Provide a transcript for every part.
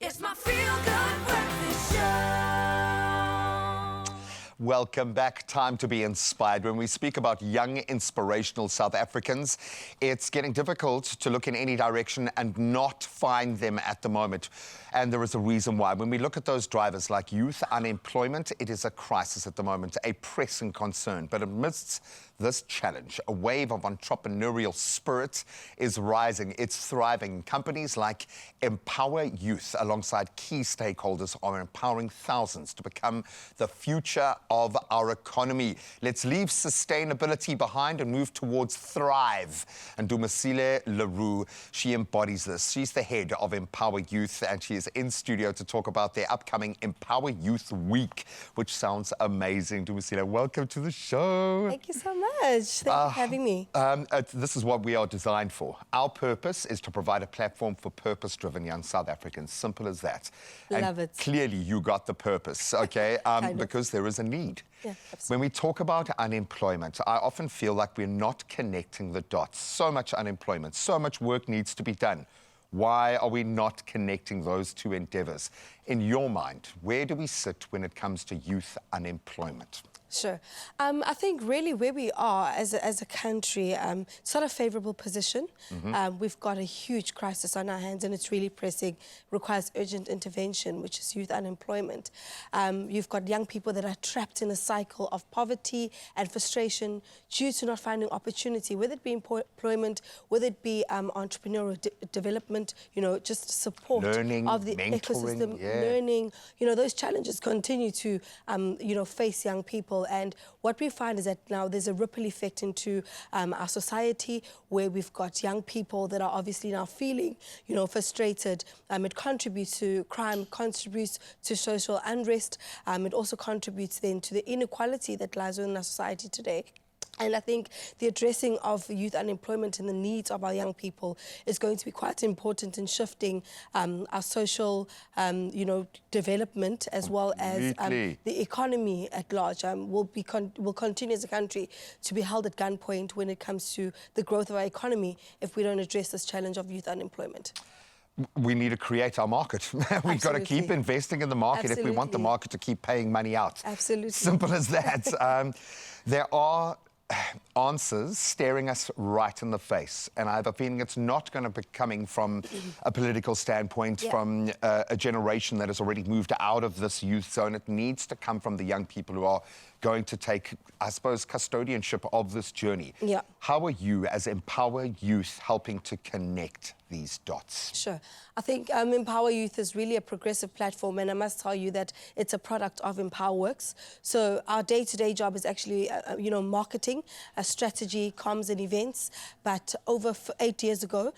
It's my feel-good breakfast show. Welcome back. Time to be inspired. When we speak about young, inspirational South Africans, it's getting difficult to look in any direction and not find them at the moment. And there is a reason why. When we look at those drivers like youth unemployment, it is a crisis at the moment, a pressing concern. But amidst this challenge, a wave of entrepreneurial spirit is rising. It's thriving. Companies like EmpowaYouth, alongside key stakeholders, are empowering thousands to become the future of our economy. Let's leave sustainability behind and move towards thrive. And Dumasile Leroux, she embodies this. She's the head of EmpowaYouth, and she is in studio to talk about their upcoming EmpowaYouth Week, which sounds amazing. Dumasile, welcome to the show. Thank you so much. Thank you for having me. This is what we are designed for. Our purpose is to provide a platform for purpose-driven young South Africans. Simple as that. Love it. Clearly, you got the purpose, okay? Because there is a need. Yeah, when we talk about unemployment, I often feel like we're not connecting the dots. So much unemployment, so much work needs to be done. Why are we not connecting those two endeavours? In your mind, where do we sit when it comes to youth unemployment? Sure. I think really where we are as a country, it's not a favourable position. We've got a huge crisis on our hands and it's really pressing, requires urgent intervention, which is youth unemployment. You've got young people that are trapped in a cycle of poverty and frustration due to not finding opportunity, whether it be employment, whether it be entrepreneurial development, you know, just support learning, of the mentoring, ecosystem, learning. You know, those challenges continue to, you know, face young people. And what we find is that now there's a ripple effect into our society where we've got young people that are obviously now feeling, you know, frustrated. It contributes to crime, contributes to social unrest. It also contributes then to the inequality that lies within our society today. And I think the addressing of youth unemployment and the needs of our young people is going to be quite important in shifting our social, you know, development as well as the economy at large. Will continue as a country to be held at gunpoint when it comes to the growth of our economy if we don't address this challenge of youth unemployment. We need to create our market. We've got to keep investing in the market if we want the market to keep paying money out. Absolutely. Simple as that. There are answers staring us right in the face, and I have a feeling it's not going to be coming from a political standpoint, from a generation that has already moved out of this youth zone. It needs to come from the young people who are going to take, I suppose, custodianship of this journey. How are you, as EmpowaYouth, helping to connect these dots? Sure. I think EmpowaYouth is really a progressive platform, and I must tell you that it's a product of EmpowaWorks. So our day-to-day job is actually, you know, marketing, strategy, comms and events. But over 8 years ago,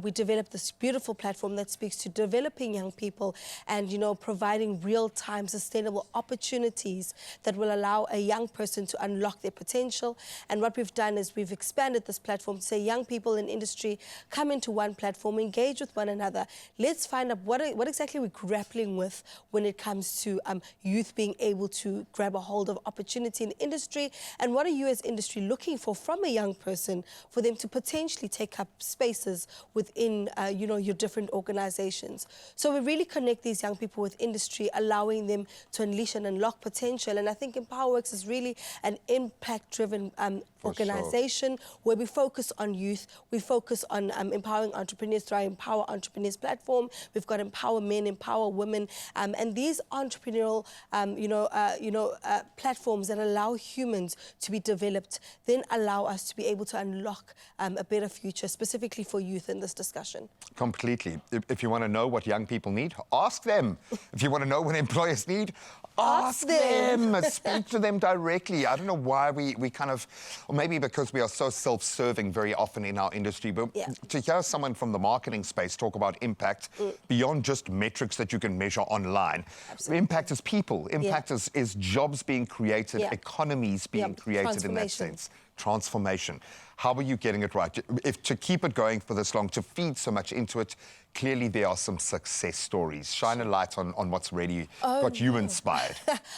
we developed this beautiful platform that speaks to developing young people and, you know, providing real-time sustainable opportunities that will allow a young person to unlock their potential. And what we've done is we've expanded this platform to say young people in industry come into one platform, engage with one another. Let's find out what exactly we're grappling with when it comes to youth being able to grab a hold of opportunity in industry, and what are you as industry looking for from a young person for them to potentially take up spaces within you know, your different organizations. So we really connect these young people with industry, allowing them to unleash and unlock potential. And I think EmpowaWorks is really an impact-driven organization where we focus on youth, we focus on empowering entrepreneurs through our Empower Entrepreneurs platform. We've got Empower Men, Empower Women, and these entrepreneurial, platforms that allow humans to be developed, then allow us to be able to unlock a better future, specifically for youth in this discussion. Completely. If you want to know what young people need, ask them. If you want to know what employers need, ask them. Speak to them directly. I don't know why we kind of, or maybe because we are so self-serving very often in our industry, but to hear someone from the marketing space talk about impact beyond just metrics that you can measure online. Impact is people. Impact is jobs being created, economies being created in that sense. transformation. How are you getting it right? If to keep it going for this long, to feed so much into it, clearly there are some success stories. Shine a light on what's really got you inspired.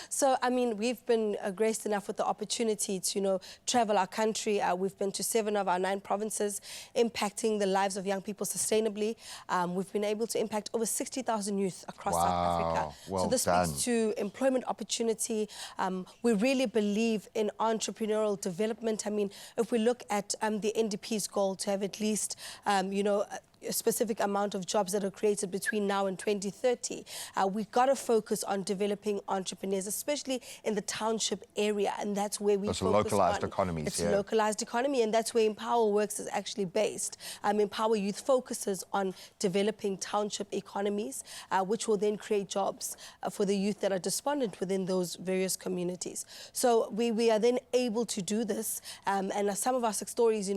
So, I mean, we've been graced enough with the opportunity to, travel our country. We've been to 7 of our 9 provinces, impacting the lives of young people sustainably. We've been able to impact over 60,000 youth across South Africa. Well so this done. speaks to employment opportunity. We really believe in entrepreneurial development. I mean, if we look at the NDP's goal to have at least, a specific amount of jobs that are created between now and 2030. We've got to focus on developing entrepreneurs, especially in the township area, and that's where we focus on. Localized economies, It's a localized economy, and that's where EmpowaWorks is actually based. EmpowaYouth focuses on developing township economies, which will then create jobs for the youth that are despondent within those various communities. So we are then able to do this, and some of our success stories,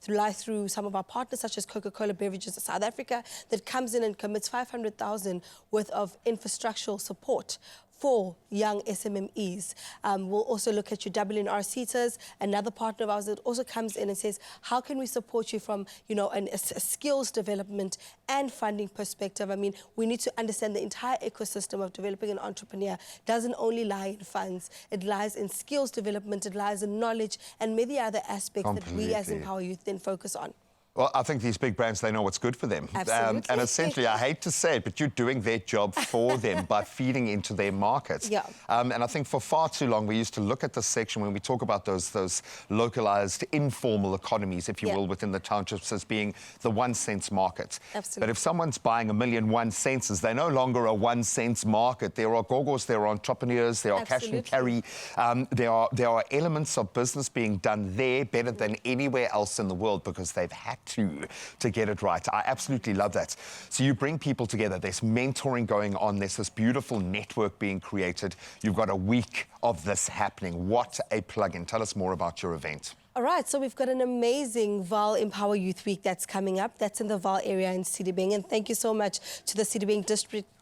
lie through some of our partners, such as Coca-Cola Beverages South Africa, that comes in and commits 500,000 worth of infrastructural support for young SMMEs. We'll also look at your WNR Seaters, another partner of ours that also comes in and says, how can we support you from, a skills development and funding perspective? I mean, we need to understand the entire ecosystem of developing an entrepreneur doesn't only lie in funds. It lies in skills development, it lies in knowledge, and many other aspects that we as EmpowaYouth then focus on. Well, I think these big brands, they know what's good for them. Absolutely. And essentially, I hate to say it, but you're doing their job for them by feeding into their markets. Yeah. And I think for far too long, we used to look at this section when we talk about those localized, informal economies, if you will, within the townships as being the 1 cent market. Absolutely. But if someone's buying 1 million 1 cents, they're no longer a 1 cent market. There are gogos, there are entrepreneurs, there are cash and carry. There are elements of business being done there better than anywhere else in the world because they've had to get it right. I absolutely love that. So you bring people together. There's mentoring going on. There's this beautiful network being created. You've got a week of this happening. What a plug-in. Tell us more about your event. All right, so we've got an amazing Vaal EmpowaYouth Week that's coming up. That's in the Vaal area in Sidibeng. And thank you so much to the Sidibeng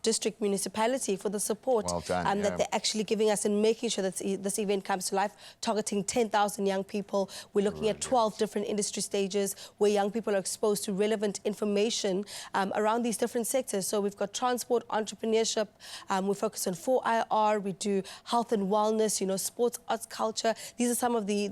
District Municipality for the support that they're actually giving us and making sure that this event comes to life, targeting 10,000 young people. We're looking at 12 different industry stages where young people are exposed to relevant information around these different sectors. So we've got transport, entrepreneurship, we focus on 4IR, we do health and wellness, sports, arts, culture. These are some of the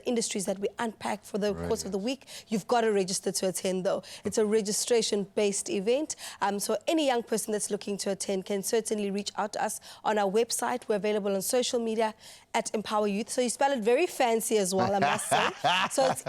industries that we unpack for the course of the week. You've got to register to attend, though. It's a registration-based event. So any young person that's looking to attend can certainly reach out to us on our website. We're available on social media at EmpowaYouth. So you spell it very fancy as well, I must say. So it's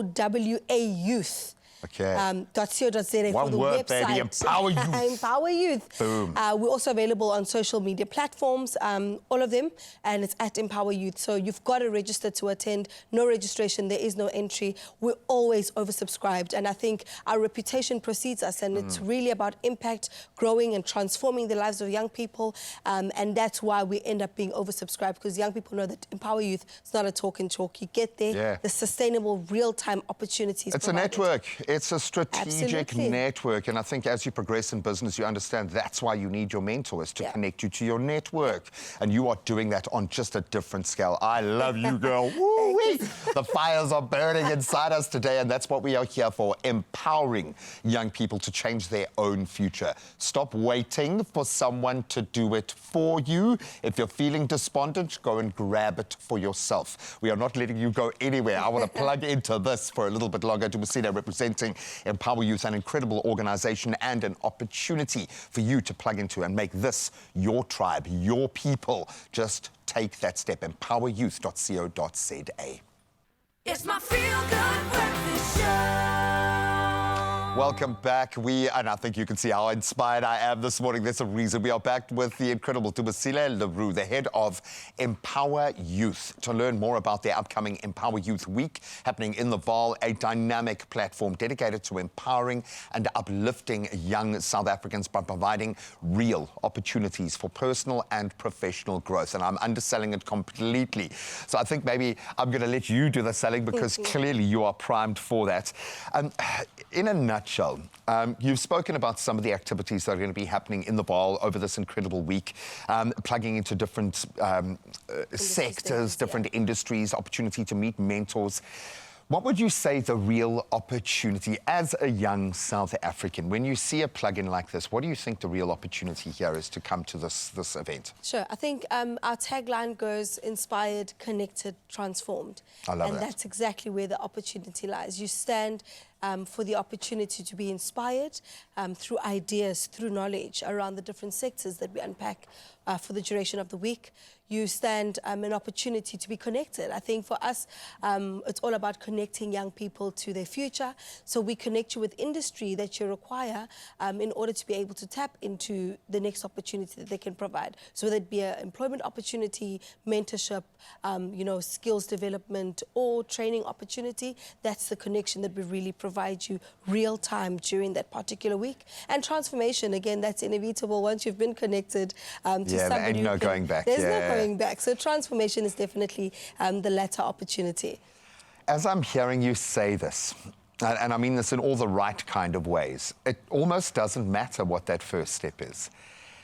EmpowaYouth. Okay. .co.za One for the word, website. baby, EmpowaYouth. EmpowaYouth. Boom. We're also available on social media platforms, all of them, and it's at EmpowaYouth. So you've got to register to attend. No registration, there is no entry. We're always oversubscribed, and I think our reputation precedes us, and it's really about impact, growing and transforming the lives of young people, and that's why we end up being oversubscribed, because young people know that EmpowaYouth is not a talk and talk. You get there, the sustainable, real-time opportunities. It's provided. a network. It's a strategic network, and I think as you progress in business, you understand that's why you need your mentors to connect you to your network, and you are doing that on just a different scale. I love you, girl. Woo-wee. The fires are burning inside us today, and that's what we are here for, empowering young people to change their own future. Stop waiting for someone to do it for you. If you're feeling despondent, go and grab it for yourself. We are not letting you go anywhere. I want to plug into this for a little bit longer. Dumasina representing EmpowaYouth, an incredible organization and an opportunity for you to plug into and make this your tribe, your people. Just take that step. EmpowaYouth.co.za. It's my feel-good breakfast show. Welcome back. And I think you can see how inspired I am this morning. There's a reason we are back with the incredible Dumasile Leroux, the head of EmpowaYouth, to learn more about their upcoming EmpowaYouth Week happening in the Vaal, a dynamic platform dedicated to empowering and uplifting young South Africans by providing real opportunities for personal and professional growth. And I'm underselling it completely. So I think maybe I'm going to let you do the selling because clearly you are primed for that. In a nutshell, nutshell, you've spoken about some of the activities that are going to be happening in the BAL over this incredible week, plugging into different sectors, different industries, opportunity to meet mentors. What would you say the real opportunity as a young South African, when you see a plug-in like this, what do you think the real opportunity here is to come to this event? Sure. I think our tagline goes inspired, connected, transformed. I love and that. That's exactly where the opportunity lies. You stand for the opportunity to be inspired through ideas, through knowledge around the different sectors that we unpack for the duration of the week. You stand an opportunity to be connected. I think for us, it's all about connecting young people to their future. So we connect you with industry that you require in order to be able to tap into the next opportunity that they can provide. So whether it be an employment opportunity, mentorship, skills development, or training opportunity, that's the connection that we really provide you real time during that particular week. And transformation, again, that's inevitable once you've been connected to somebody. And no going back. There's no going back. So transformation is definitely the latter opportunity. As I'm hearing you say this, and I mean this in all the right kind of ways, it almost doesn't matter what that first step is.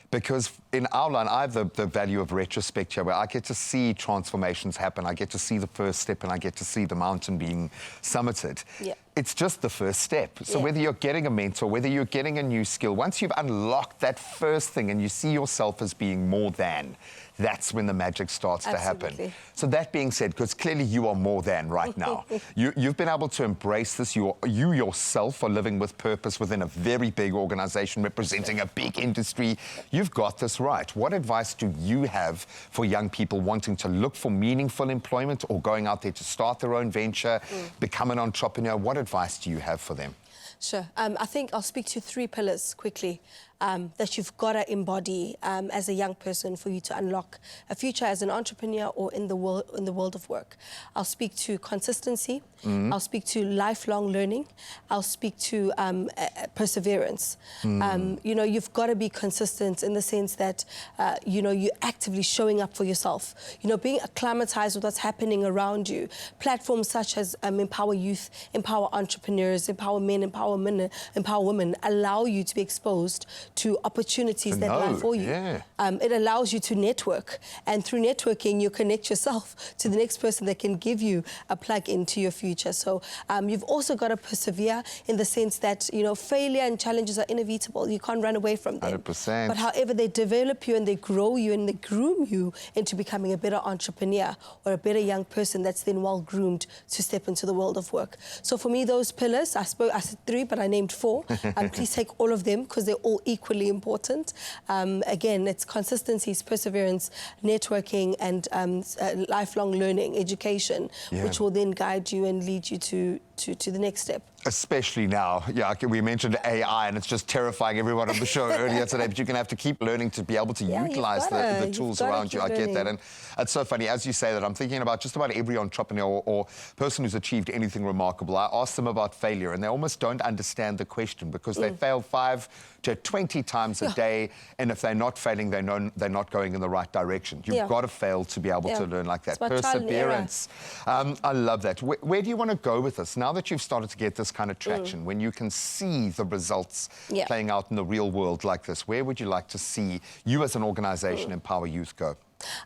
Because in our line, I have the value of retrospect here, where I get to see transformations happen. I get to see the first step, and I get to see the mountain being summited. Yeah. It's just the first step. So whether you're getting a mentor, whether you're getting a new skill, once you've unlocked that first thing and you see yourself as being more than, that's when the magic starts to happen. So that being said, because clearly you are more than right now, you've been able to embrace this. You yourself are living with purpose within a very big organization representing a big industry. You've got this right. What advice do you have for young people wanting to look for meaningful employment or going out there to start their own venture, become an entrepreneur? What advice do you have for them? Sure. I think I'll speak to 3 pillars quickly that you've got to embody as a young person for you to unlock a future as an entrepreneur or in the world of work. I'll speak to consistency. I'll speak to lifelong learning. I'll speak to perseverance. You've got to be consistent in the sense that, you're actively showing up for yourself. Being acclimatized with what's happening around you. Platforms such as EmpowaYouth, Empower Entrepreneurs, Empower Men, Empower Women allow you to be exposed to opportunities that lie for you. It allows you to network, and through networking you connect yourself to the next person that can give you a plug into your future. So you've also got to persevere in the sense that failure and challenges are inevitable. You can't run away from them. 100%. But however, they develop you and they grow you and they groom you into becoming a better entrepreneur or a better young person that's then well groomed to step into the world of work. So for me, those pillars, I said 3, but I named 4. Please take all of them because they're all equally important. Again, it's consistency, it's perseverance, networking, and lifelong learning, education, which will then guide you and lead you to the next step. Especially now, we mentioned AI, and it's just terrifying everyone on the show earlier today, but you're going to have to keep learning to be able to utilize the tools around you. I get that. And it's so funny, as you say that, I'm thinking about just about every entrepreneur or person who's achieved anything remarkable. I ask them about failure, and they almost don't understand the question because they fail 5 to 20 times a day, and if they're not failing, they know they're not going in the right direction. You've got to fail to be able to learn like that. Perseverance. I love that. Where do you want to go with this? Now that you've started to get this kind of traction, when you can see the results playing out in the real world like this, where would you like to see you as an organization, EmpowaYouth, go?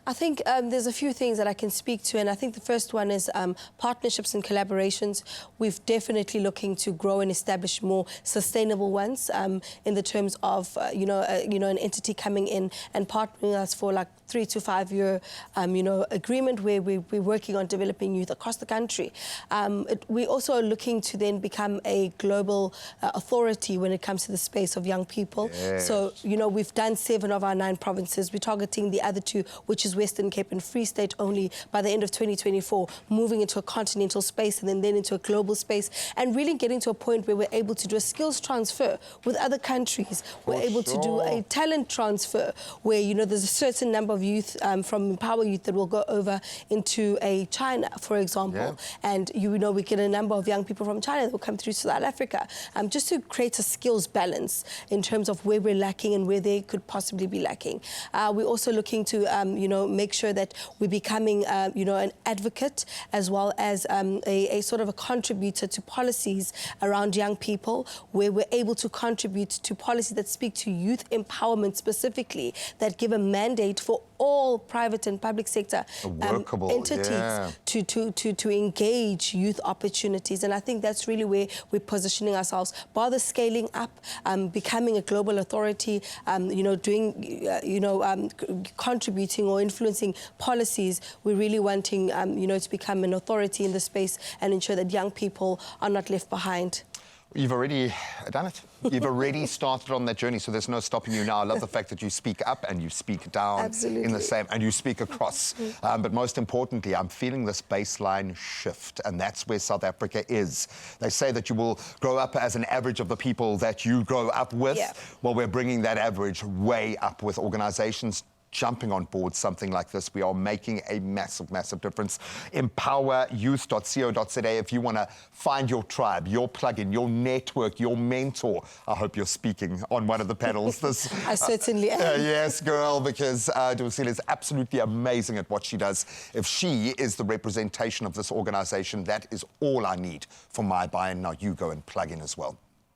I think there's a few things that I can speak to, and I think the first one is partnerships and collaborations. We're definitely looking to grow and establish more sustainable ones in the terms of an entity coming in and partnering us for like 3 to 5 year agreement where we're working on developing youth across the country. We're also looking to then become a global authority when it comes to the space of young people. So we've done 7 of our 9 provinces. We're targeting the other 2, which is Western Cape and Free State only, by the end of 2024, moving into a continental space and then into a global space, and really getting to a point where we're able to do a skills transfer with other countries. We're able to do a talent transfer where, there's a certain number of youth from EmpowaYouth that will go over into China, for example. And, we get a number of young people from China that will come through South Africa, just to create a skills balance in terms of where we're lacking and where they could possibly be lacking. We're also looking to make sure that we're becoming, an advocate as well as a sort of a contributor to policies around young people, where we're able to contribute to policies that speak to youth empowerment specifically, that give a mandate for all private and public sector entities to engage youth opportunities. And I think that's really where we're positioning ourselves, rather scaling up, becoming a global authority, contributing or influencing policies. We're really wanting, to become an authority in the space and ensure that young people are not left behind. You've already done it. You've already started on that journey, so there's no stopping you now. I love the fact that you speak up and you speak down in the same, and you speak across. But most importantly, I'm feeling this baseline shift, and that's where South Africa is. They say that you will grow up as an average of the people that you grow up with. Yeah. Well, we're bringing that average way up with organizations jumping on board something like this. We are making a massive, massive difference. EmpowaYouth.co.za if you want to find your tribe, your plug-in, your network, your mentor. I hope you're speaking on one of the panels. I certainly am. Yes, girl, because Dursila is absolutely amazing at what she does. If she is the representation of this organization, that is all I need for my buy-in. Now you go and plug in as well.